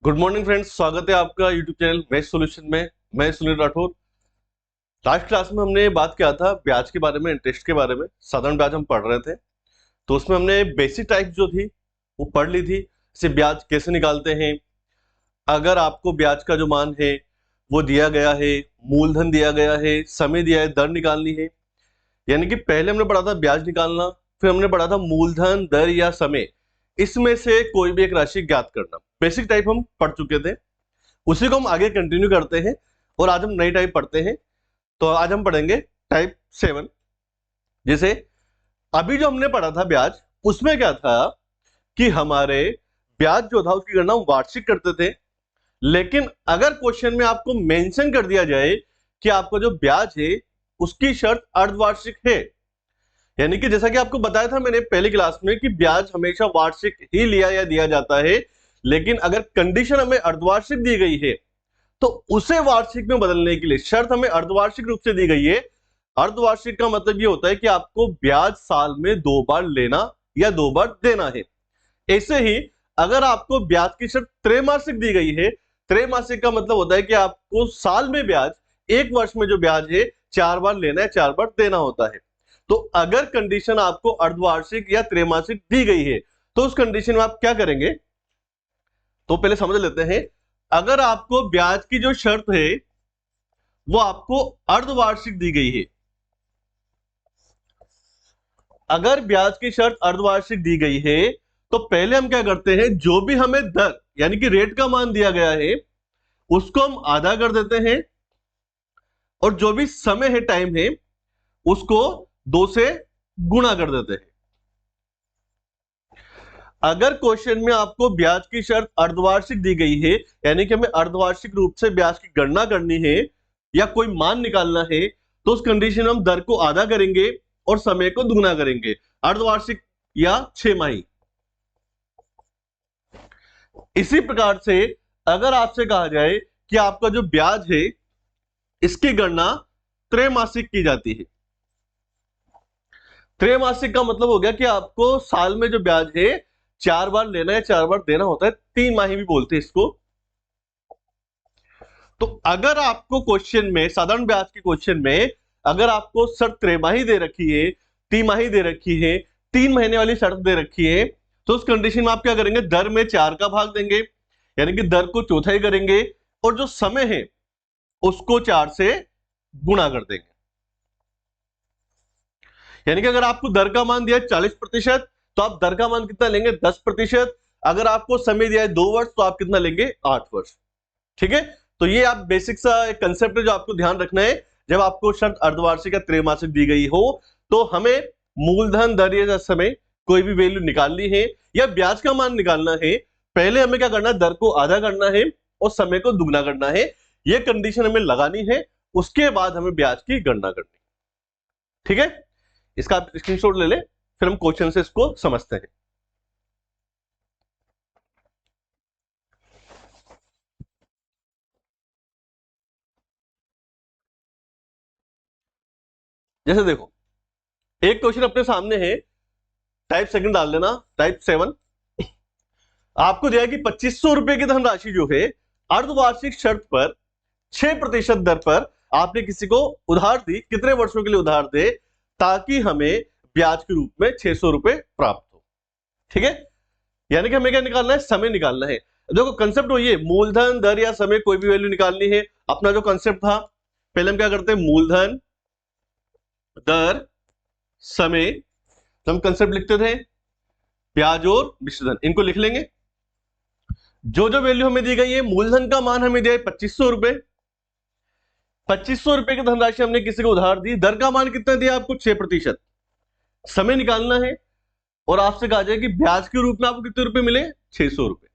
Good morning friends, स्वागत है आपका यूट्यूब चैनल मैथ सॉल्यूशन में। मैं सुनील राठौर। लास्ट क्लास में हमने बात किया था ब्याज के बारे में, इंटरेस्ट के बारे में। साधारण ब्याज हम पढ़ रहे थे, तो उसमें हमने बेसिक टाइप जो थी वो पढ़ ली थी। जैसे ब्याज कैसे निकालते हैं, अगर आपको ब्याज का जो मान है वो दिया गया है, मूलधन दिया गया है, समय दिया है, दर निकालनी है। यानी कि पहले हमने पढ़ा था ब्याज निकालना, फिर हमने पढ़ा था मूलधन, दर या समय, इसमें से कोई भी एक राशि ज्ञात करना। बेसिक टाइप हम पढ़ चुके थे, उसी को हम आगे कंटिन्यू करते हैं और आज हम नई टाइप पढ़ते हैं। तो आज हम पढ़ेंगे टाइप 7। जैसे अभी जो हमने पढ़ा था ब्याज, उसमें क्या था कि हमारे ब्याज जो था उसकी गणना हम वार्षिक करते थे। लेकिन अगर क्वेश्चन में आपको मेंशन कर दिया जाए कि आपका जो ब्याज है उसकी शर्त अर्धवार्षिक है, यानी कि जैसा कि आपको बताया था मैंने पहली क्लास में कि ब्याज हमेशा वार्षिक ही लिया या दिया जाता है, लेकिन अगर कंडीशन हमें अर्धवार्षिक दी गई है तो उसे वार्षिक में बदलने के लिए शर्त हमें अर्धवार्षिक रूप से दी गई है। अर्धवार्षिक का मतलब ये होता है कि आपको ब्याज साल में 2 बार लेना या 2 बार देना है। ऐसे ही अगर आपको ब्याज की शर्त त्रैमासिक दी गई है, त्रैमासिक का मतलब होता है कि आपको साल में ब्याज, एक वर्ष में जो ब्याज है 4 बार लेना है, 4 बार देना होता है। तो अगर कंडीशन आपको अर्धवार्षिक या त्रैमासिक दी गई है तो उस कंडीशन में आप क्या करेंगे, तो पहले समझ लेते हैं। अगर आपको ब्याज की जो शर्त है वो आपको अर्धवार्षिक दी गई है, अगर ब्याज की शर्त अर्धवार्षिक दी गई है तो पहले हम क्या करते हैं, जो भी हमें दर यानी कि रेट का मान दिया गया है उसको हम आधा कर देते हैं और जो भी समय है, टाइम है, उसको 2 से गुणा कर देते हैं। अगर क्वेश्चन में आपको ब्याज की शर्त अर्धवार्षिक दी गई है, यानी कि हमें अर्धवार्षिक रूप से ब्याज की गणना करनी है या कोई मान निकालना है, तो उस कंडीशन में हम दर को आधा करेंगे और समय को दुगना करेंगे, अर्धवार्षिक या 6 माही। इसी प्रकार से अगर आपसे कहा जाए कि आपका जो ब्याज है इसकी गणना त्रैमासिक की जाती है। त्रैमासिक का मतलब हो गया कि आपको साल में जो ब्याज है 4 बार लेना है, 4 बार देना होता है, 3 माही भी बोलते हैं इसको। तो अगर आपको क्वेश्चन में, साधारण ब्याज के क्वेश्चन में, अगर आपको शर्त त्रैमाही दे रखी है, तिमाही दे रखी है, 3 महीने वाली शर्त दे रखी है, तो उस कंडीशन में आप क्या करेंगे, दर में 4 का भाग देंगे, यानी कि दर को चौथाई करेंगे और जो समय है उसको 4 से गुणा कर देंगे। यानी कि अगर आपको दर का मान दिया है 40%, तो आप दर का मान कितना लेंगे, 10%। अगर आपको समय दिया है 2 वर्ष, तो आप कितना लेंगे, 8 वर्ष। ठीक है, तो ये आप बेसिक सा एक कंसेप्ट है जो आपको ध्यान रखना है। जब आपको शर्त अर्धवार्षिक या त्रैमासिक दी गई हो तो हमें मूलधन, दर या समय कोई भी वैल्यू निकालनी है या ब्याज का मान निकालना है, पहले हमें क्या करना है, दर को आधा करना है और समय को दुगना करना है। यह कंडीशन हमें लगानी है, उसके बाद हमें ब्याज की गणना करनी है। ठीक है, इसका आप स्क्रीनशॉट ले ले, फिर हम क्वेश्चन से इसको समझते हैं। जैसे देखो, एक क्वेश्चन अपने सामने है, टाइप सेकंड डाल देना, टाइप 7। आपको दिया कि 2500 रुपए की धनराशि जो है अर्धवार्षिक शर्त पर 6% दर पर आपने किसी को उधार दी, कितने वर्षों के लिए उधार दे, ताकि हमें ब्याज के रूप में 600 रुपए प्राप्त हो। ठीक है, यानी कि हमें क्या निकालना है, समय निकालना है। देखो कंसेप्ट वही है, मूलधन, दर या समय कोई भी वैल्यू निकालनी है। अपना जो कंसेप्ट था, पहले हम क्या करते हैं, मूलधन, दर, समय, तो हम कंसेप्ट लिखते थे ब्याज और मिश्रधन, इनको लिख लेंगे। जो जो वैल्यू हमें दी गई है, मूलधन का मान हमें दिया है 2500 रुपए, 2500 रुपए की धनराशि हमने किसी को उधार दी, दर का मान कितना दिया आपको, 6%। समय निकालना है और आपसे कहा जाए कि ब्याज के रूप में आपको कितने रुपए मिले, 600 रुपए।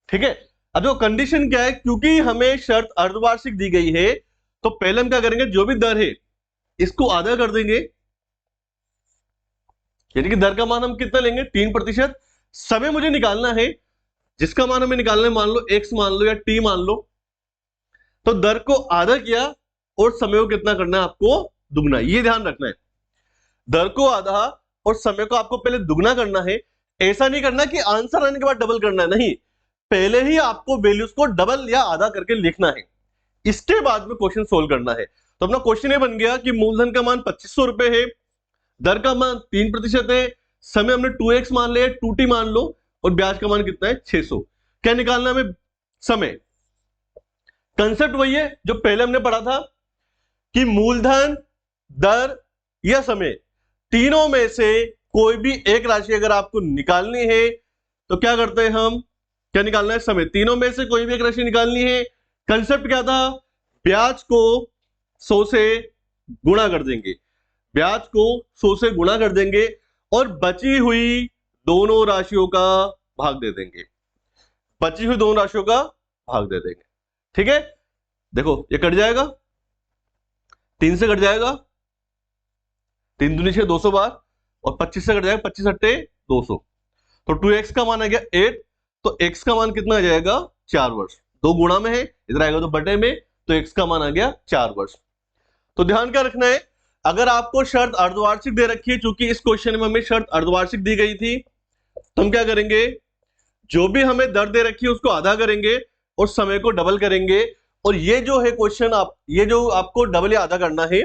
ठीक है, अब जो कंडीशन क्या है, क्योंकि हमें शर्त अर्धवार्षिक दी गई है तो पहले हम क्या करेंगे, जो भी दर है इसको आधा कर देंगे, यानी कि दर का मान हम कितना लेंगे, 3%। समय मुझे निकालना है, जिसका मान हमें निकालना है, मान लो x मान लो या t मान लो, तो दर को आधा किया और समय को कितना करना है, आपको दुगना। ये ध्यान रखना है, दर को आधा और समय को आपको पहले दुगना करना है। ऐसा नहीं करना कि आंसर आने के बाद डबल करना है, नहीं, पहले ही आपको वैल्यूज को डबल या आधा करके लिखना है, इसके बाद में क्वेश्चन सोल्व करना है। तो अपना क्वेश्चन ये बन गया कि मूलधन का मान 2500 रुपए है, दर का मान 3% है, समय हमने 2x मान लिया, 2t मान लो, और ब्याज का मान कितना है 600। क्या निकालना है हमें? समय। कंसेप्ट वही है जो पहले हमने पढ़ा था कि मूलधन, दर या समय, तीनों में से कोई भी एक राशि अगर आपको निकालनी है तो क्या करते हैं हम? क्या निकालना है? समय। तीनों में से कोई भी एक राशि निकालनी है। कंसेप्ट क्या था? ब्याज को 100 से गुणा कर देंगे, ब्याज को 100 से गुणा कर देंगे और बची हुई दोनों राशियों का भाग दे देंगे, बची हुई दोनों राशियों का भाग दे देंगे। ठीक है, देखो ये कट जाएगा, 3 से कट जाएगा, 3 दूनी 6, 200 बार, और 25 से कट जाएगा, 25 अट्टे 200। तो 2x का मान आ गया 8, तो x का मान कितना आ जाएगा? 4 वर्ष। 2 गुणा में है, इधर आएगा तो बटे में, तो x का मान आ गया 4 वर्ष। तो ध्यान क्या रखना है, अगर आपको शर्त अर्धवार्षिक दे रखी है, चूंकि इस क्वेश्चन में हमें शर्त अर्धवार्षिक दी गई थी, तो हम क्या करेंगे? जो भी हमें दर दे रखी है उसको आधा करेंगे और समय को डबल करेंगे। और ये जो है क्वेश्चन, आप ये जो आपको डबल या आधा करना है,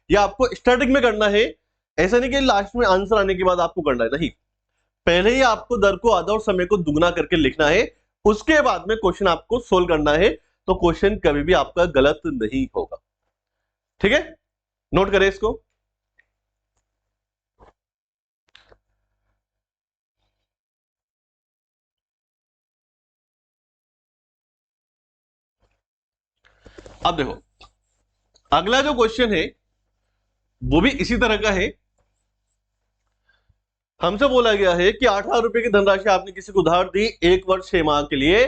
या आपको स्टार्टिंग में करना है, ऐसा नहीं कि लास्ट में आंसर आने के बाद आपको करना है, नहीं, पहले ही आपको दर को आधा और समय को दुगना करके लिखना है, उसके बाद में क्वेश्चन आपको सोल्व करना है, तो क्वेश्चन कभी भी आपका गलत नहीं होगा। ठीक है, नोट करें इसको। अब देखो, अगला जो क्वेश्चन है वो भी इसी तरह का है। हमसे बोला गया है कि 8,000 रुपए की धनराशि आपने किसी को उधार दी 1 वर्ष 6 माह के लिए,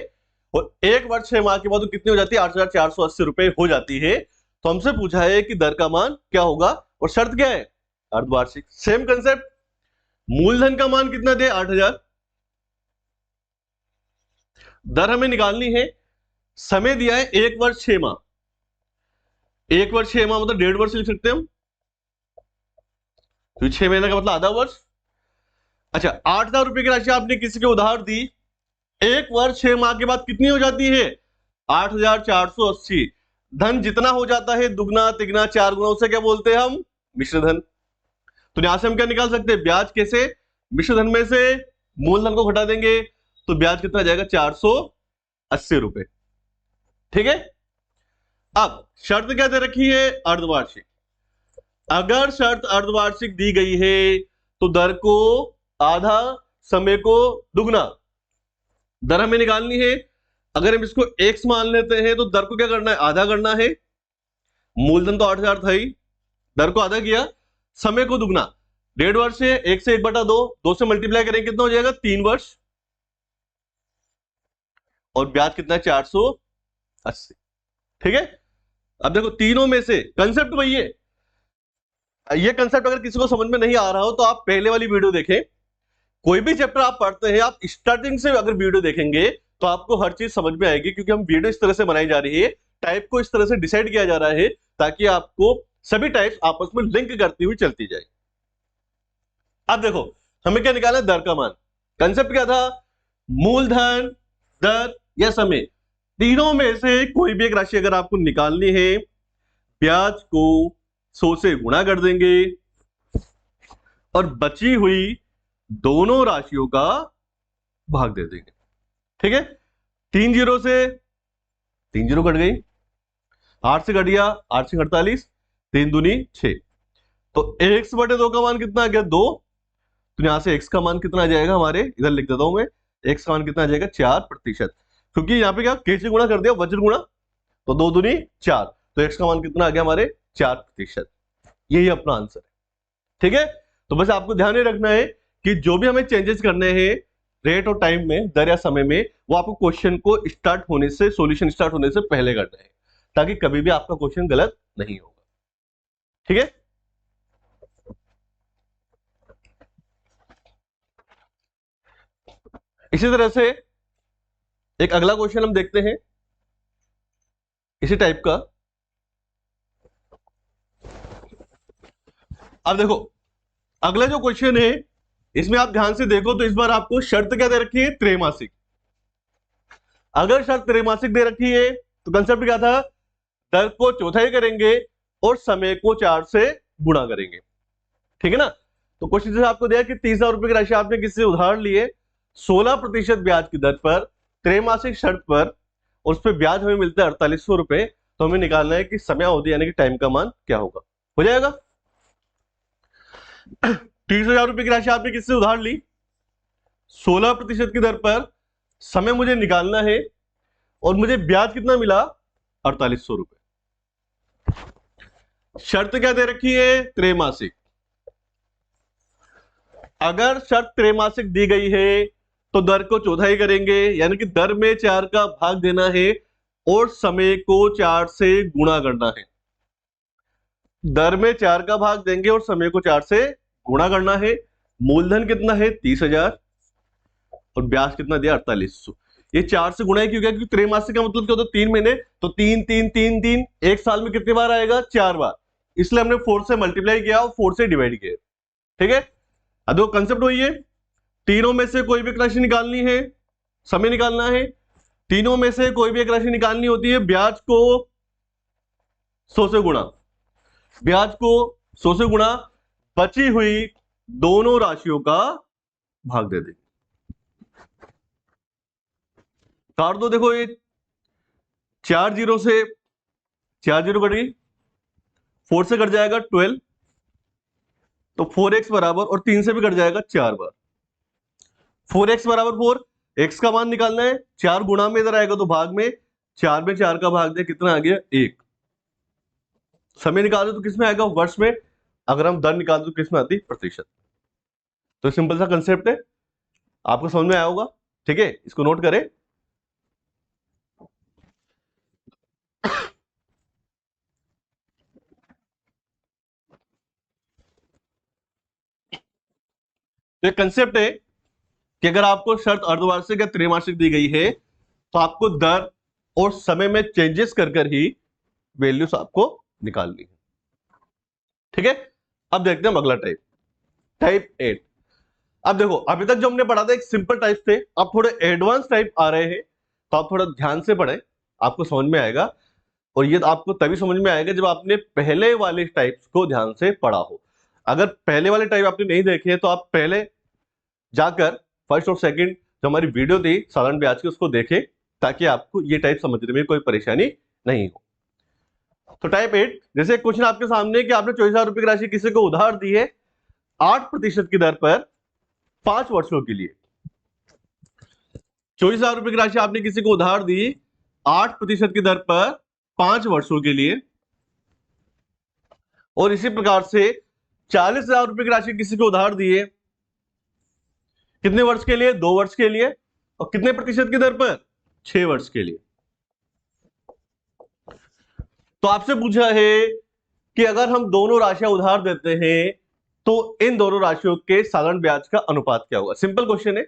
और 1 वर्ष 6 माह के बाद कितनी हो जाती है? 8,480 रुपए हो जाती है। तो हमसे पूछा है कि दर का मान क्या होगा, और शर्त क्या है? अर्धवार्षिक। सेम कंसेप्ट, मूलधन का मान कितना दे? 8,000, दर हमें निकालनी है, समय दिया है 1 वर्ष 6 माह, 1 वर्ष 6 माह मतलब 1.5 वर्ष लिख सकते हैं हम, तो 6 महीने का मतलब आधा वर्ष। अच्छा, 8,000 रुपए की राशि आपने किसी को उधार दी, 1 वर्ष 6 माह के बाद कितनी हो जाती है? 8,480। धन जितना हो जाता है दुगना तिगना 4 गुना, उसे क्या बोलते हैं हम? मिश्र धन। तो यहां से हम क्या निकाल सकते हैं? ब्याज। कैसे? मिश्र धन में से मूलधन को घटा देंगे, तो ब्याज कितना आ जाएगा? 480 रुपए। ठीक है, अब शर्त क्या दे रखी है? अर्धवार्षिक। अगर शर्त अर्धवार्षिक दी गई है तो दर को आधा, समय को दुगना, दर हमें निकालनी है। अगर हम इसको x मान लेते हैं तो दर को क्या करना है? आधा करना है। मूलधन तो 8,000 था ही, दर को आधा किया, समय को दुगना, 1.5 वर्ष है, 1 से 1/2, 2 से मल्टीप्लाई करेंगे कितना हो जाएगा? 3 वर्ष, और ब्याज कितना है? 480। ठीक है, अब देखो तीनों में से कंसेप्ट वही है। ये कंसेप्ट अगर किसी को समझ में नहीं आ रहा हो तो आप पहले वाली वीडियो देखें। कोई भी चैप्टर आप पढ़ते हैं, आप स्टार्टिंग से अगर वीडियो देखेंगे तो आपको हर चीज समझ में आएगी, क्योंकि हम वीडियो इस तरह से बनाई जा रही है, टाइप को इस तरह से डिसाइड किया जा रहा है ताकि आपको सभी टाइप्स आपस में लिंक करती हुई चलती जाए। अब देखो हमें क्या निकालना है? दर का मान। कंसेप्ट क्या था? मूलधन, दर या समय, तीनों में से कोई भी एक राशि अगर आपको निकालनी है, ब्याज को 100 से गुणा कर देंगे और बची हुई दोनों राशियों का भाग दे देंगे। ठीक है, 3 जीरो से 3 जीरो कट गई, 8 से कट गया, 8 से 48, 3 दूनी 6, तो x बटे 2 का मान कितना आ गया? 2। तो यहां से x का मान कितना आ जाएगा हमारे? इधर लिख देता हूं मैं, x का मान कितना आ जाएगा? 4%, क्योंकि यहाँ पे क्या कैसे गुणा कर दिया? वज्र गुणा, तो 2 दूनी 4, तो x का मान कितना आ गया हमारे? 4%। यही अपना आंसर है। ठीक है, तो बस आपको ध्यान में रखना है कि जो भी हमें चेंजेस करने हैं रेट और टाइम में, दर या समय में, वो आपको क्वेश्चन को स्टार्ट होने से, सॉल्यूशन स्टार्ट होने से पहले करना है, ताकि कभी भी आपका क्वेश्चन गलत नहीं होगा। ठीक है, इसी तरह से एक अगला क्वेश्चन हम देखते हैं इसी टाइप का। अब देखो अगला जो क्वेश्चन है, इसमें आप ध्यान से देखो तो इस बार आपको शर्त क्या दे रखी है? त्रैमासिक। अगर शर्त त्रैमासिक दे रखी है तो कंसेप्ट क्या था, दर को चौथाई करेंगे और समय को 4 से गुणा करेंगे, ठीक है ना। तो क्वेश्चन जैसे आपको दिया कि 30,000 रुपए की राशि आपने किसी से उधार लिए 16% ब्याज की दर पर त्रैमासिक शर्त पर, उस पर ब्याज हमें मिलता है 4800 रुपए, तो हमें निकालना है कि समय अवधि यानी कि टाइम का मान क्या होगा। हो जाएगा 30,000 रुपए की राशि आपने किसी से उधार ली 16% की दर पर, समय मुझे निकालना है और मुझे ब्याज कितना मिला 4800 रुपए। शर्त क्या दे रखी है, त्रैमासिक। अगर शर्त त्रैमासिक दी गई है तो दर को चौथाई करेंगे, यानी कि दर में 4 का भाग देना है और समय को 4 से गुणा करना है। दर में 4 का भाग देंगे और समय को 4 से गुणा करना है। मूलधन कितना है 30,000 और ब्याज कितना दिया 4800। ये 4 से गुणा क्यों किया, क्योंकि त्रैमासिक का मतलब क्या होता है 3 महीने, तो 3 3 3 3 एक साल में कितनी बार आएगा 4 बार, इसलिए हमने 4 से मल्टीप्लाई किया और 4 से डिवाइड किया, ठीक है। अब देखो कंसेप्ट वही है, तीनों में से कोई भी एक राशि निकालनी है, समय निकालना है, तीनों में से कोई भी एक राशि निकालनी होती है, ब्याज को 100 से गुणा, ब्याज को 100 से गुणा, बची हुई दोनों राशियों का भाग दे देंगे। काट दो, देखो ये 4 जीरो से 4 जीरो कट गई, 4 से कट जाएगा 12, तो 4x बराबर, और 3 से भी कट जाएगा 4 बार, 4x बराबर 4, x का मान निकालना है, 4 गुणा में इधर आएगा तो भाग में, 4 में 4 का भाग दे कितना आ गया 1। समय निकाल दो तो किसमें आएगा वर्ष में, अगर हम दर निकाल दो तो किसमें आती प्रतिशत। तो सिंपल सा कंसेप्ट है, आपको समझ में आया होगा, ठीक है, इसको नोट करें। तो कंसेप्ट है कि अगर आपको शर्त अर्धवार्षिक या त्रैमासिक दी गई है तो आपको दर और समय में चेंजेस कर ही वैल्यूज आपको निकालनी है, ठीक है। अब देखते हैं अगला टाइप, टाइप 8। अब देखो अभी तक जो हमने पढ़ा था एक सिंपल टाइप थे, अब थोड़े एडवांस टाइप आ रहे हैं, तो आप थोड़ा ध्यान से पढ़ें, आपको समझ में आएगा। और ये आपको तभी समझ में आएगा जब आपने पहले वाले टाइप्स को ध्यान से पढ़ा हो। अगर पहले वाले टाइप आपने नहीं देखे तो आप पहले जाकर फर्स्ट और सेकंड जो हमारी वीडियो थी साधारण ब्याज की उसको देखें, ताकि आपको ये टाइप समझने में कोई परेशानी नहीं हो। तो टाइप 8, जैसे क्वेश्चन आपके सामने कि आपने 24,000 रुपए की राशि किसी को उधार दी है 8% की दर पर 5 वर्षों के लिए। 24,000 रुपए की राशि आपने किसी को उधार दी 8% की दर पर 5 वर्षों के लिए, और इसी प्रकार से 40,000 रुपए की राशि किसी को उधार दी है कितने वर्ष के लिए, 2 वर्ष के लिए, और कितने प्रतिशत की दर पर 6 वर्ष के लिए। तो आपसे पूछा है कि अगर हम दोनों राशियां उधार देते हैं तो इन दोनों राशियों के साधारण ब्याज का अनुपात क्या होगा। सिंपल क्वेश्चन है,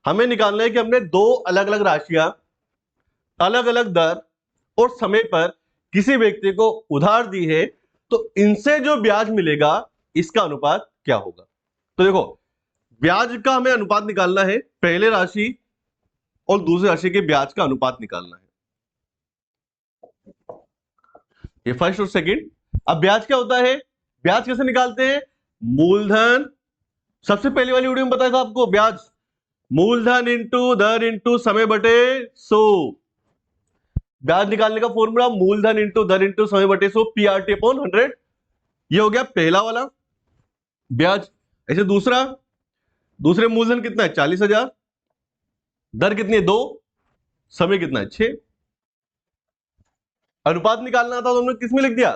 हमें निकालना है कि हमने दो अलग अलग राशियां अलग अलग दर और समय पर किसी व्यक्ति को उधार दी है, तो इनसे जो ब्याज मिलेगा इसका अनुपात क्या होगा। तो देखो ब्याज का हमें अनुपात निकालना है, पहले राशि और दूसरी राशि के ब्याज का अनुपात निकालना है, ये फर्स्ट और सेकंड। अब ब्याज क्या होता है, ब्याज कैसे निकालते हैं, मूलधन, सबसे पहली वाली वीडियो में बताया था आपको, ब्याज मूलधन इंटू दर इंटू समय बटे 100। ब्याज निकालने का फॉर्मूला मूलधन इंटू दर इंटू समय बटे 100, PRT अपॉन 100। ये हो गया पहला वाला ब्याज। ऐसे दूसरे मूलधन कितना है 40,000, दर कितनी है 2, समय कितना है 6। अनुपात निकालना था तो हमने किस में लिख दिया,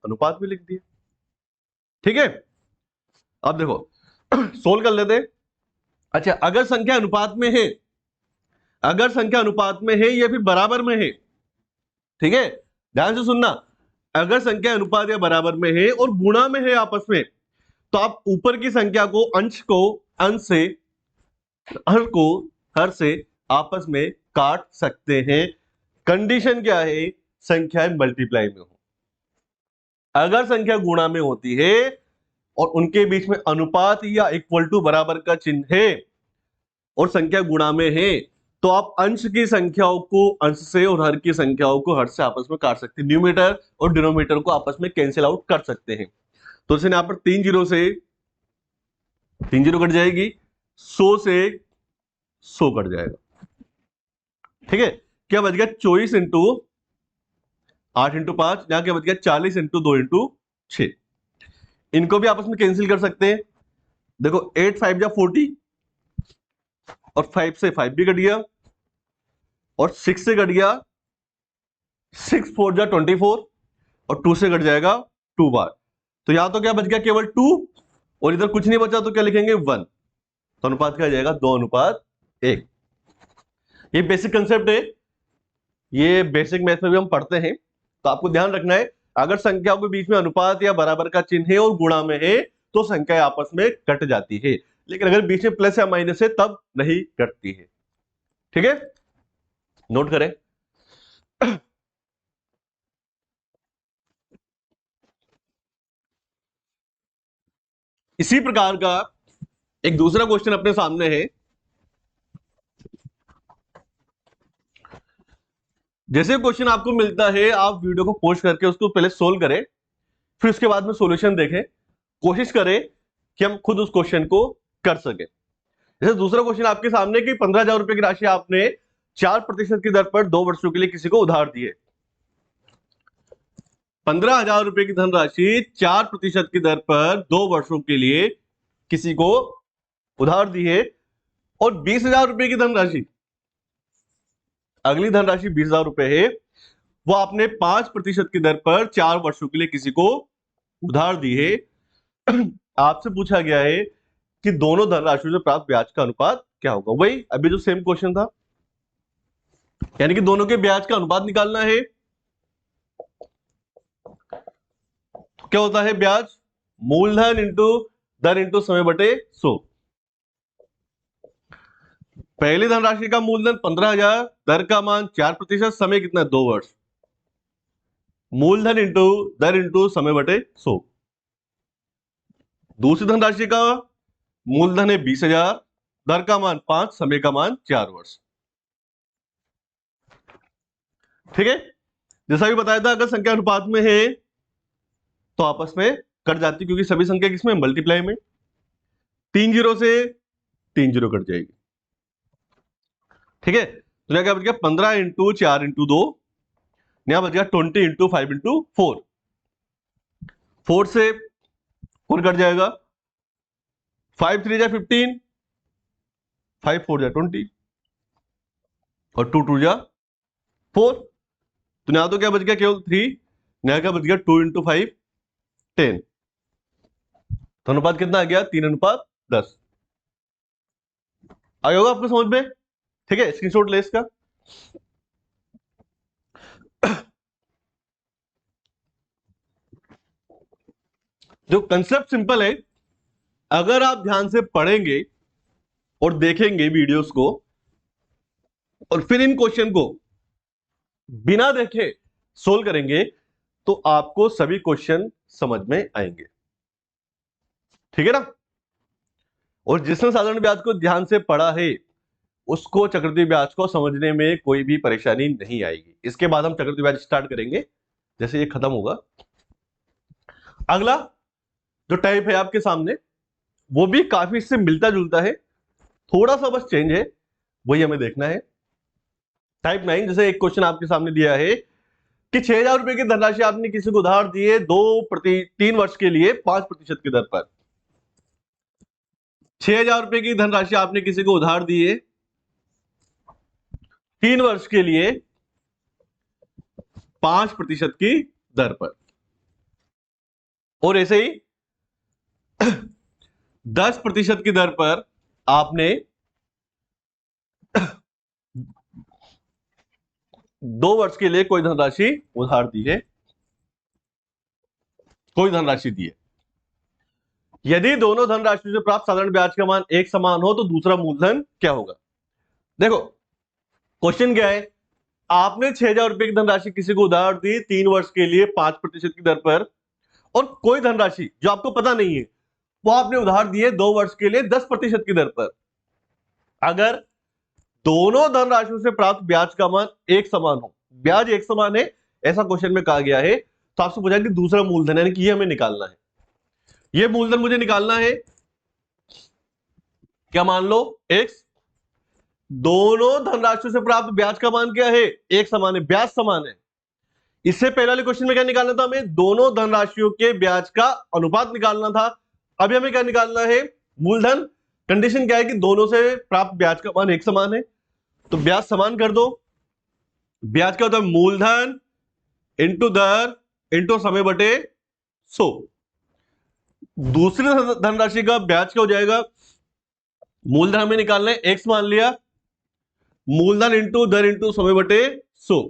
अनुपात में लिख दिया, ठीक है। अब देखो सोल्व कर लेते हैं। अच्छा अगर संख्या अनुपात में है, अगर संख्या अनुपात में है या फिर बराबर में है, ठीक है, ध्यान से सुनना, अगर संख्या अनुपात या बराबर में है और गुणा में है आपस में, तो आप ऊपर की संख्या को अंश को अंश से, हर को हर से आपस में काट सकते हैं। कंडीशन क्या है, संख्याएं मल्टीप्लाई में हो। अगर संख्या गुणा में होती है और उनके बीच में अनुपात या इक्वल टू बराबर का चिन्ह है और संख्या गुणा में है, तो आप अंश की संख्याओं को अंश से और हर की संख्याओं को हर से आपस में काट सकते हैं, न्यूमरेटर और डिनोमिनेटर को आपस में कैंसिल आउट कर सकते हैं। तो इसने यहां पर 3 जीरो से 3 जीरो कट जाएगी, 100 से 100 कट जाएगा। ठीक है, क्या बच गया 24 इंटू 8 इंटू 5, यहां क्या बच गया 40 इंटू 2 इंटू 6। इनको भी आपस में कैंसिल कर सकते हैं। देखो 8 5 जा 40 और 5 से 5 भी कट गया और 6 से कट गया, 6 4 जा 24 और 2 से कट जाएगा 2 बार। तो यहां तो क्या बच गया केवल 2 और इधर कुछ नहीं बचा तो क्या लिखेंगे 1। तो अनुपात क्या आ जाएगा 2 अनुपात 1। ये बेसिक कंसेप्ट है, ये बेसिक मैथ में भी हम पढ़ते हैं। तो आपको ध्यान रखना है, अगर संख्याओं के बीच में अनुपात या बराबर का चिन्ह है और गुणा में है तो संख्याएं आपस में कट जाती है, लेकिन अगर बीच में प्लस या माइनस है तब नहीं कटती है। ठीक है, नोट करें। इसी प्रकार का एक दूसरा क्वेश्चन अपने सामने है। जैसे क्वेश्चन आपको मिलता है आप वीडियो को पोस्ट करके उसको पहले सोल्व करें, फिर उसके बाद में सॉल्यूशन देखें, कोशिश करें कि हम खुद उस क्वेश्चन को कर सके। जैसे दूसरा क्वेश्चन आपके सामने कि 15,000 रुपए की राशि आपने 4% की दर पर 2 वर्षों के लिए किसी को उधार दी है। 15,000 रुपए की धनराशि 4% की दर पर 2 वर्षों के लिए किसी को उधार दी है और 20,000 रुपए की धनराशि, अगली धनराशि 20,000 रुपए है, वो आपने 5% की दर पर 4 वर्षों के लिए किसी को उधार दी है। आपसे पूछा गया है कि दोनों धनराशियों से प्राप्त ब्याज का अनुपात क्या होगा। वही अभी जो सेम क्वेश्चन था, यानी कि दोनों के ब्याज का अनुपात निकालना है। क्या होता है ब्याज, मूलधन इंटू दर इंटू समय बटे 100। पहली धनराशि का मूलधन 15,000, दर का मान 4%, समय कितना 2 वर्ष। मूलधन इंटू दर इंटू समय बटे 100। दूसरी धनराशि का मूलधन है 20,000, दर का मान 5, समय का मान 4 वर्ष। ठीक है, जैसा भी बताया था, अगर संख्या अनुपात में है तो आपस में कट जाती, क्योंकि सभी संख्या किसमें मल्टीप्लाई में। 3 जीरो से 3 जीरो कट जाएगी। ठीक है, तो यहां क्या बच गया 15 इंटू 4 इंटू 2, यहां बच गया 20 इंटू 5 इंटू 4। 4 से 4 कट जाएगा, 5 3 जा 15, 5 4 जा 20 और 2 2 जा 4। तो यहां तो क्या बच गया केवल 3, यहां क्या बच गया 2 इंटू 5 10। तो अनुपात कितना आ गया 3 अनुपात 10। आ गया होगा आपको समझ में। ठीक है, स्क्रीनशॉट ले इसका। जो कंसेप्ट सिंपल है, अगर आप ध्यान से पढ़ेंगे और देखेंगे वीडियोस को और फिर इन क्वेश्चन को बिना देखे सोल्व करेंगे तो आपको सभी क्वेश्चन समझ में आएंगे। ठीक है ना। और जिसने साधारण ब्याज को ध्यान से पढ़ा है उसको चक्रवृद्धि ब्याज को समझने में कोई भी परेशानी नहीं आएगी। इसके बाद हम चक्रवृद्धि ब्याज स्टार्ट करेंगे जैसे ये खत्म होगा। अगला जो टाइप है आपके सामने वो भी काफी इससे मिलता जुलता है, थोड़ा सा बस चेंज है, वही हमें देखना है। टाइप 9, जैसे एक क्वेश्चन आपके सामने दिया है कि 6,000 रुपए की धनराशि आपने किसी को उधार दी है 3 वर्ष के लिए 5% की दर पर। 6,000 रुपए की धनराशि आपने किसी को उधार दी है 3 वर्ष के लिए 5% की दर पर, और ऐसे ही 10% की दर पर आपने 2 वर्ष के लिए कोई धनराशि उधार दी है, कोई धनराशि दी है। यदि दोनों धनराशि से प्राप्त साधारण ब्याज का मान एक समान हो तो दूसरा मूलधन क्या होगा। देखो क्वेश्चन क्या है, आपने 6,000 रुपए की धनराशि किसी को उधार दी 3 वर्ष के लिए 5% की दर पर, और कोई धनराशि जो आपको पता नहीं है वो आपने उधार दी है 2 वर्ष के लिए 10% की दर पर। अगर दोनों धनराशियों से प्राप्त ब्याज का मान एक समान हो। ब्याज एक समान है ऐसा क्वेश्चन में कहा गया है, तो आपसे पूछा कि दूसरा मूलधन यानी कि ये हमें निकालना है। ये मूलधन मुझे निकालना है, क्या मान लो एक्स। दोनों धनराशियों से प्राप्त ब्याज का मान क्या है, एक समान है, ब्याज समान है। इससे पहले वाले क्वेश्चन में क्या निकालना था हमें, दोनों धनराशियों के ब्याज का अनुपात निकालना था। अभी हमें क्या निकालना है, मूलधन। कंडीशन क्या है कि दोनों से प्राप्त ब्याज का मान एक समान है, तो ब्याज समान कर दो। ब्याज क्या होता है, मूलधन इंटू दर इंटू समय बटे 100। दूसरी धनराशि का ब्याज क्या हो जाएगा, मूलधन हमें निकालना है एक्स मान लिया, मूलधन इंटू दर इंटू समय बटे 100।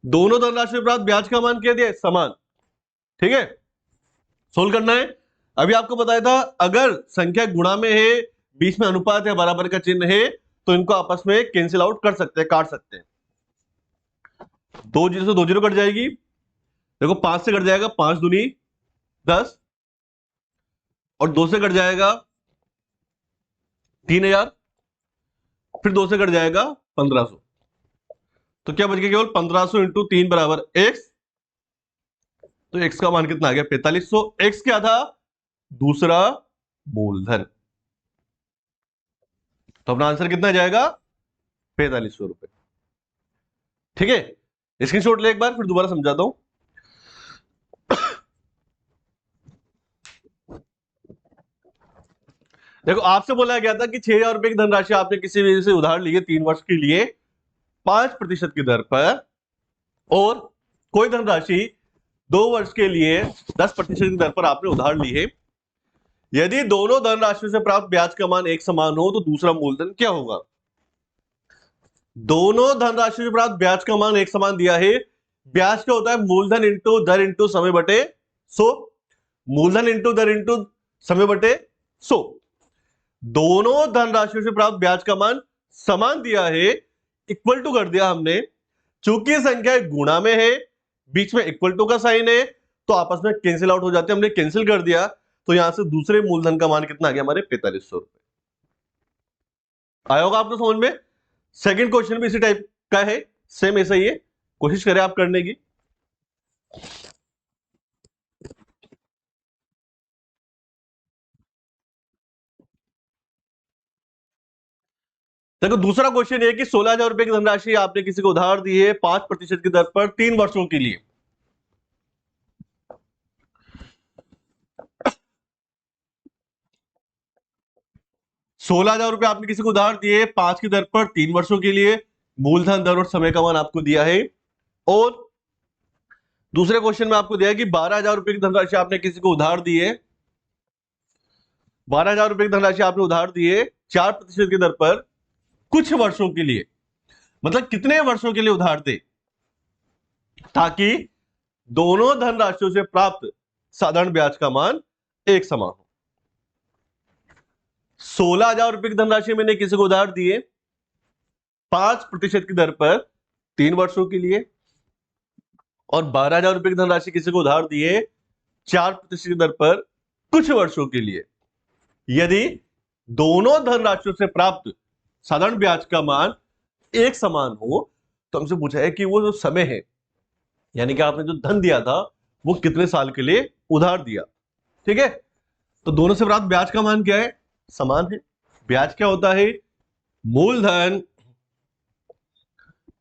दोनों धनराशि में प्राप्त ब्याज का मान क्या दिया है, समान। ठीक है, सोल्व करना है। अभी आपको बताया था अगर संख्या गुणा में है, बीच में अनुपात है, बराबर का चिन्ह है, तो इनको आपस में कैंसिल आउट कर सकते हैं, काट सकते हैं। 2 जीरो से 2 जीरो कट जाएगी, देखो 5 से कट जाएगा 5 दूनी 10, और 2 से कट जाएगा 3000, फिर 2 से कट जाएगा 1500। तो क्या बच गया, केवल 1500 इंटू 3 बराबर एक्स। तो एक्स का मान कितना आ गया, 4500। एक्स क्या था, दूसरा मूलधन। तो अपना आंसर कितना जाएगा, 4500 रुपए। ठीक है, स्क्रीनशॉट ले एक बार, फिर दोबारा समझाता हूं। देखो आपसे बोला गया था कि 6000 रुपए की धनराशि आपने किसी वजह से उधार ली है 3 वर्ष के लिए 5% की दर पर, और कोई धनराशि 2 वर्ष के लिए 10% की दर पर आपने उधार ली है। यदि दोनों धनराशियों से प्राप्त ब्याज का मान एक समान हो तो दूसरा मूलधन क्या होगा। दोनों धनराशियों से प्राप्त ब्याज का मान एक समान दिया है। ब्याज क्या होता है, मूलधन इंटू दर इंटू समय बटे 100। मूलधन इंटू दर इंटू समय बटे 100। दोनों धनराशियों से प्राप्त ब्याज का मान समान दिया है, इक्वल टू कर दिया हमने। चूंकि संख्या गुणा में है, बीच में इक्वल टू का साइन है, तो आपस में कैंसिल आउट हो जाते हैं, हमने कैंसिल कर दिया। तो यहां से दूसरे मूलधन का मान कितना आ गया, हमारे 4500 रुपए। आया होगा आपको समझ में। सेकंड क्वेश्चन भी इसी टाइप का है, सेम ऐसा ही है, कोशिश करें आप करने की। देखो दूसरा क्वेश्चन है कि 16,000 रुपए की धनराशि आपने किसी को उधार दी है 5% की दर पर 3 वर्षों के लिए। 16,000 रुपए आपने किसी को उधार दिए 5 की दर पर 3 वर्षों के लिए। मूलधन दर और समय का मान आपको दिया है। और दूसरे क्वेश्चन में आपको दिया है कि 12,000 रुपए की धनराशि आपने किसी को उधार दी है, 12,000 रुपए की धनराशि आपने उधार दी है 4% की दर पर कुछ वर्षों के लिए। मतलब कितने वर्षों के लिए उधार दे, ताकि दोनों धनराशियों से प्राप्त साधारण ब्याज का मान एक समान हो। 16,000 रुपए की धनराशि मैंने किसी को उधार दिए 5% की दर पर 3 वर्षों के लिए, और 12,000 रुपए की धनराशि किसी को उधार दिए 4% की दर पर कुछ वर्षों के लिए। यदि दोनों धनराशियों से प्राप्त साधारण ब्याज का मान एक समान हो, तो हमसे पूछा है कि वो जो समय है, यानी कि आपने जो धन दिया था वो कितने साल के लिए उधार दिया। ठीक है, तो दोनों से प्राप्त ब्याज का मान क्या है, समान है। ब्याज क्या होता है, मूलधन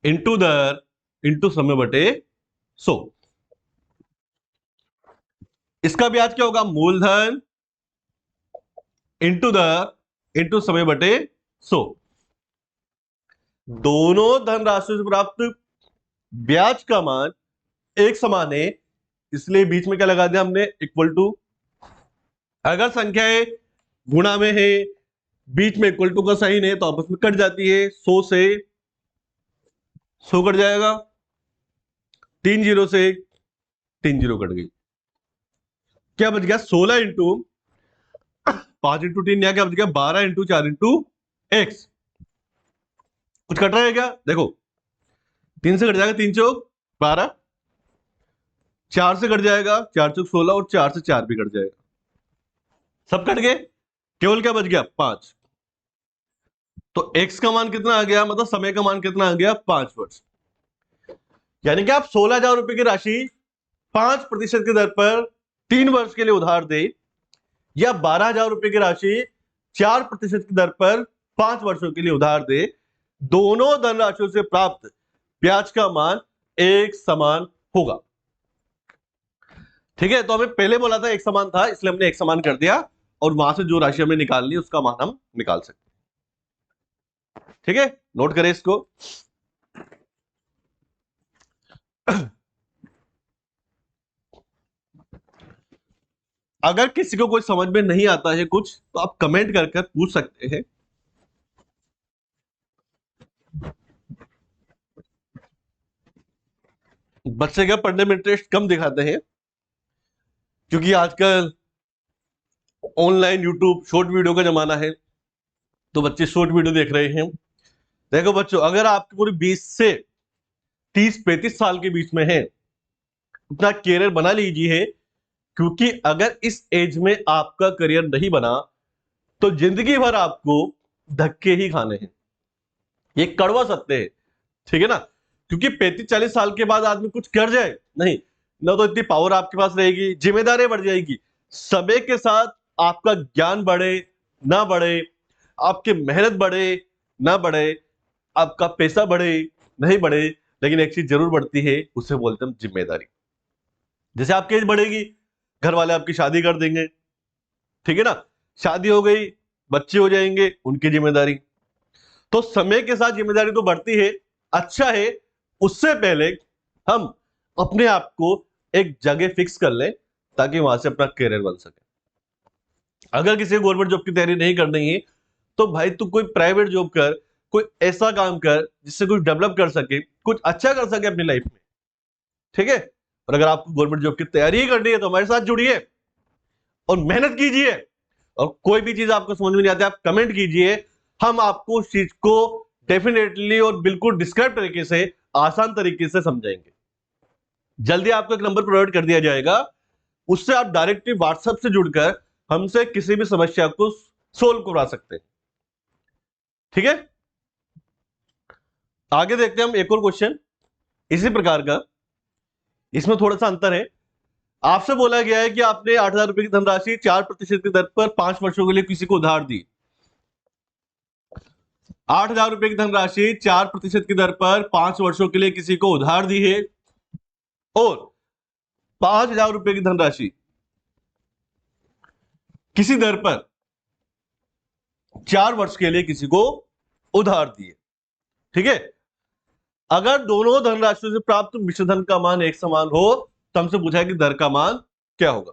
इंटू दर इंटू समय बटे 100। इसका ब्याज क्या होगा, मूलधन इंटू दर इंटू समय बटे 100। दोनों धनराशियों से प्राप्त ब्याज का मान एक समान है, इसलिए बीच में क्या लगा दिया हमने, इक्वल टू। अगर संख्याएं गुणा में है, बीच में इक्वल टू का साइन है, तो आपस में कट जाती है। 100 से 100 कट जाएगा, 3 जीरो से 3 जीरो कट गई। क्या बच गया, 16 इंटू 5 इंटू 3, क्या बच गया 12 इंटू 4 इंटू एक्स। कुछ कट रहा है क्या, देखो 3 से कट जाएगा 3 चौक 12, 4 से कट जाएगा 4 चौक 16, और 4 से 4 भी कट जाएगा, सब कट गए, केवल क्या बच गया 5। तो x का मान कितना आ गया, मतलब समय का मान कितना आ गया, 5 वर्ष। यानी कि आप 16,000 रुपए की राशि 5% की दर पर 3 वर्ष के लिए उधार दे, या 12,000 रुपए की राशि 4% की दर पर 5 वर्षों के लिए उधार दे, दोनों धनराशियों से प्राप्त ब्याज का मान एक समान होगा। ठीक है, तो हमें पहले बोला था एक समान था, इसलिए हमने एक समान कर दिया, और वहां से जो राशि हमें निकालनी उसका मान हम निकाल सकते हैं। ठीक है, नोट करें इसको। अगर किसी को कोई समझ में नहीं आता है कुछ, तो आप कमेंट कर कर पूछ सकते हैं। बच्चे क्या पढ़ने में इंटरेस्ट कम दिखाते हैं, क्योंकि आजकल ऑनलाइन यूट्यूब शॉर्ट वीडियो का जमाना है, तो बच्चे शॉर्ट वीडियो देख रहे हैं। देखो बच्चों, अगर आपकी पूरी 20 से 30-35 साल के बीच में है, अपना कैरियर बना लीजिए, क्योंकि अगर इस एज में आपका करियर नहीं बना तो जिंदगी भर आपको धक्के ही खाने हैं। ये कड़वा सत्य है, ठीक है ना। क्योंकि 35-40 साल के बाद आदमी कुछ कर जाए नहीं, ना तो इतनी पावर आपके पास रहेगी, जिम्मेदारी बढ़ जाएगी। समय के साथ आपका ज्ञान बढ़े ना बढ़े, आपकी मेहनत बढ़े ना बढ़े, आपका पैसा बढ़े नहीं बढ़े, लेकिन एक चीज जरूर बढ़ती है, उसे बोलते हैं जिम्मेदारी। जैसे आपकी एज बढ़ेगी, घर वाले आपकी शादी कर देंगे, ठीक है ना, शादी हो गई, बच्चे हो जाएंगे, उनकी जिम्मेदारी। तो समय के साथ जिम्मेदारी तो बढ़ती है, अच्छा है उससे पहले हम अपने आप को एक जगह फिक्स कर लें, ताकि वहां से अपना करियर बन सके। अगर किसी को गवर्नमेंट जॉब की तैयारी नहीं करनी है, तो भाई तू कोई प्राइवेट जॉब कर, कोई ऐसा काम कर जिससे कुछ डेवलप कर सके, कुछ अच्छा कर सके अपनी लाइफ में। ठीक है, और अगर आपको गवर्नमेंट जॉब की तैयारी ही करनी है तो हमारे साथ जुड़िए और मेहनत कीजिए। और कोई भी चीज आपको समझ में नहीं आती, आप कमेंट कीजिए, हम आपको उस चीज को डेफिनेटली और बिल्कुल डिस्क्राइब तरीके से, आसान तरीके से समझाएंगे। जल्दी आपको एक नंबर प्रोवाइड कर दिया जाएगा, उससे आप डायरेक्टली व्हाट्सएप से जुड़कर हमसे किसी भी समस्या को सोल्व करवा सकते हैं। ठीक है, आगे देखते हैं हम एक और क्वेश्चन इसी प्रकार का। इसमें थोड़ा सा अंतर है। आपसे बोला गया है कि आपने 8,000 रुपए की धनराशि 4% की दर पर 5 वर्षों के लिए किसी को उधार दी। 8,000 रुपए की धनराशि 4% की दर पर 5 वर्षों के लिए किसी को उधार दी है, और 5,000 रुपए की धनराशि किसी दर पर 4 वर्ष के लिए किसी को उधार दिए। ठीक है, अगर दोनों धनराशियों से प्राप्त मिश्र धन का मान एक समान हो, तो हमसे पूछा है कि दर का मान क्या होगा।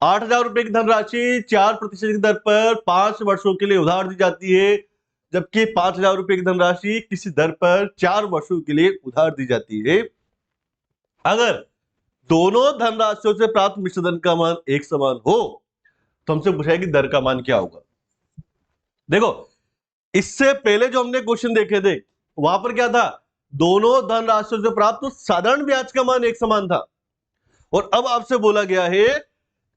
8,000 रुपए की धनराशि 4% की दर पर 5 वर्षों के लिए उधार दी जाती है, जबकि 5,000 रुपए की धनराशि किसी दर पर 4 वर्षों के लिए उधार दी जाती है। अगर दोनों धनराशियों से प्राप्त मिश्र धन का मान एक समान हो, तो हमसे पूछा है कि दर का मान क्या होगा। देखो, इससे पहले जो हमने क्वेश्चन देखे थे, वहां पर क्या था, दोनों धनराशियों से प्राप्त साधारण ब्याज का मान एक समान था, और अब आपसे बोला गया है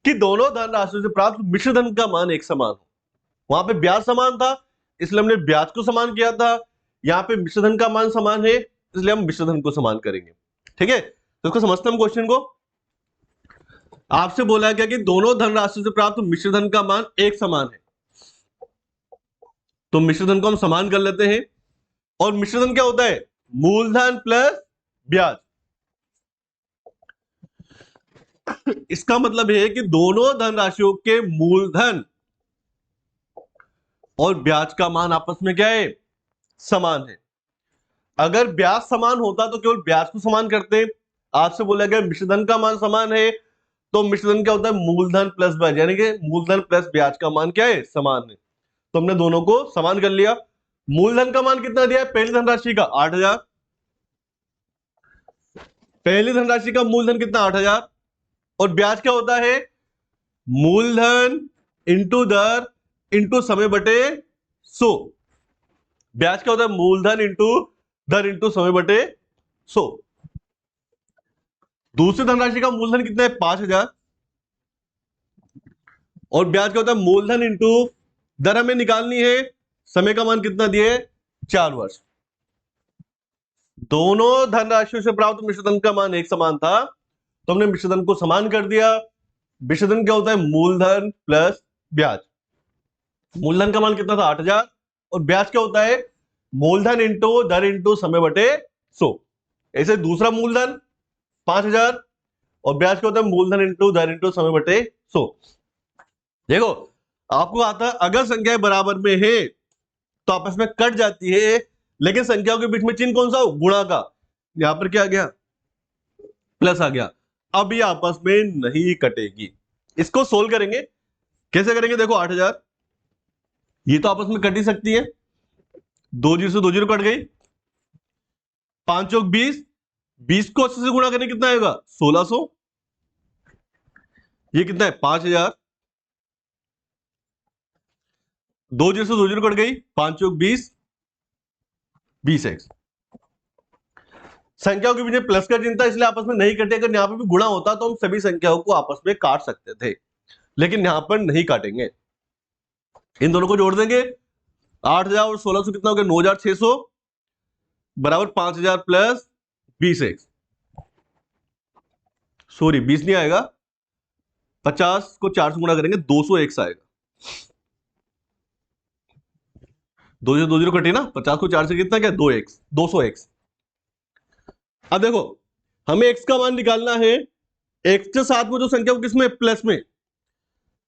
कि दोनों धनराशियों से प्राप्त मिश्र धन का मान एक समान हो। वहां पे ब्याज समान था, इसलिए हमने ब्याज को समान किया था। यहां पे मिश्र धन का मान समान है, इसलिए हम मिश्र धन को समान करेंगे। ठीक है, तो इसको समझते हैं हम क्वेश्चन को। आपसे बोला गया कि दोनों धनराशियों से प्राप्त मिश्र धन का मान एक समान है, तो मिश्र धन को हम समान कर लेते हैं। और मिश्र धन क्या होता है, मूलधन प्लस ब्याज। इसका मतलब है कि दोनों धनराशियों के मूलधन और ब्याज का मान आपस में क्या है, समान है। अगर ब्याज समान होता तो केवल ब्याज को समान करते। आपसे बोला गया मिश्रधन का मान समान है, तो मिश्रधन क्या होता है, मूलधन प्लस ब्याज, यानी कि मूलधन प्लस ब्याज का मान क्या है, समान है। तो हमने दोनों को समान कर लिया। मूलधन का मान कितना दिया है, पहली धनराशि का 8,000, पहली धनराशि का मूलधन कितना 8,000, और ब्याज क्या होता है, मूलधन इंटू दर इंटू समय बटे 100। ब्याज क्या होता है, मूलधन इंटू दर इंटू समय बटे 100। दूसरी धनराशि का मूलधन कितना है, 5,000, और ब्याज क्या होता है, मूलधन इंटू दर हमें निकालनी है समय का मान कितना दिए, 4 वर्ष। दोनों धनराशियों से प्राप्त मिश्रधन का मान एक समान था, तो हमने मिश्रधन को समान कर दिया। मिश्रधन क्या होता है, मूलधन प्लस ब्याज। मूलधन का मान कितना था, 8000, और ब्याज क्या होता है, मूलधन इंटू दर इंटू समय बटे 100। ऐसे दूसरा मूलधन 5000 और ब्याज क्या होता है, मूलधन इंटू दर इंटू समय बटे 100। देखो आपको आता है, अगर संख्याएं बराबर में है तो आपस में कट जाती है, लेकिन संख्याओं के बीच में चिन्ह कौन सा हो, गुणा का। यहां पर क्या आ गया, प्लस आ गया। अब ये आपस में नहीं कटेगी। इसको सोल्व करेंगे, कैसे करेंगे, देखो 8000 ये तो आपस में कट ही सकती है, 2 जीरो से 2 जीरो कट गई, 5 चौक 20, 20 को 80 से गुणा करने कितना आएगा, 1600। ये कितना है, 5000, 2 जीरो से 2 जीरो कट गई, 5 चौक 20, 20x। संख्याओं के बीच में प्लस का चिन्ह था इसलिए आपस में नहीं कटे। अगर यहां पर भी गुणा होता तो हम सभी संख्याओं को आपस में काट सकते थे, लेकिन यहां पर नहीं काटेंगे। इन दोनों को जोड़ देंगे, 8000 और 1600 कितना हो गया, 9600 बराबर 5000 प्लस 20x। सॉरी 20 नहीं आएगा, 50 को 4 से गुणा करेंगे 200x आएगा। 2 जीरो 2 जीरो कटे ना, 50 को 4 से कितना क्या, 2x, 200x। अब देखो हमें x का मान निकालना है, x के साथ में जो संख्या वो किसमें, प्लस में।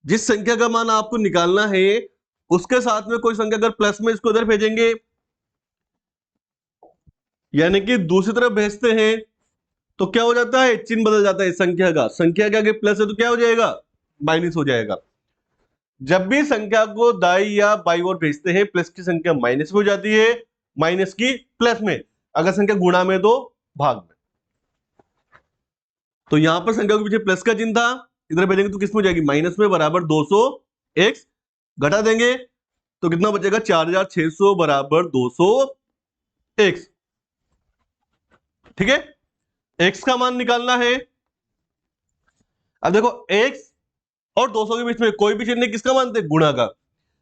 जिस संख्या का मान आपको निकालना है उसके साथ में कोई संख्या अगर प्लस में, इसको इधर भेजेंगे, यानी कि दूसरी तरफ भेजते हैं तो क्या हो जाता है, चिन्ह बदल जाता है संख्या का। संख्या के आगे प्लस है तो क्या हो जाएगा, माइनस हो जाएगा। जब भी संख्या को दाई या बाई ओर भेजते हैं, प्लस की संख्या माइनस में हो जाती है, माइनस की प्लस में। अगर संख्या गुणा में तो भाग में। तो यहां पर संख्या के पीछे प्लस का चिन्ह था, इधर भेजेंगे तो किसमें हो जाएगी, माइनस में, बराबर 200x। घटा देंगे तो कितना बचेगा, 4600 बराबर 200x। ठीक है, x का मान निकालना है। अब देखो x और 200 के बीच में कोई भी चिन्ह नहीं, किसका मानते, गुणा का।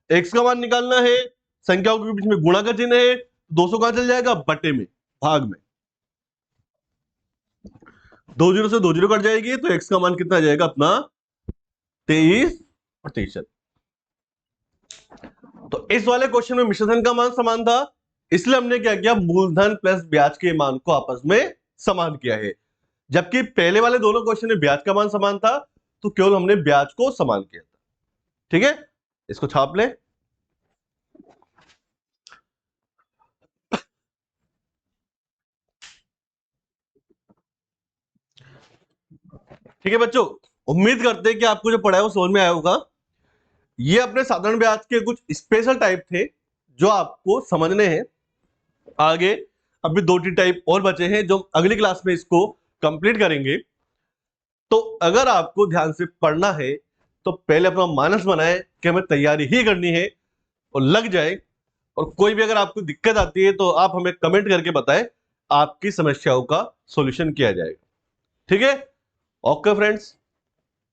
x का मान निकालना है, संख्याओं के बीच में गुणा का चिन्ह है, 200 कहां चल जाएगा, बटे में, भाग में। 2 जीरो से 2 जीरो कट जाएगी तो x का मान कितना आ जाएगा अपना, 23%। तो इस वाले क्वेश्चन में मिश्रधन का मान समान था, इसलिए हमने क्या किया, मूलधन प्लस ब्याज के मान को आपस में समान किया है। जबकि पहले वाले दोनों क्वेश्चन में ब्याज का मान समान था, तो केवल हमने ब्याज को समान किया था। ठीक है, इसको छाप ले। ठीक है बच्चों, उम्मीद करते हैं कि आपको जो पढ़ा है वो समझ में आया होगा। ये अपने साधारण ब्याज के कुछ स्पेशल टाइप थे जो आपको समझने हैं। आगे अभी 2-3 टाइप और बचे हैं जो अगली क्लास में इसको कंप्लीट करेंगे। तो अगर आपको ध्यान से पढ़ना है तो पहले अपना मानस बनाए कि हमें तैयारी ही करनी है और लग जाए। और कोई भी अगर आपको दिक्कत आती है तो आप हमें कमेंट करके बताएं, आपकी समस्याओं का सॉल्यूशन किया जाएगा। ठीक है, ओके फ्रेंड्स।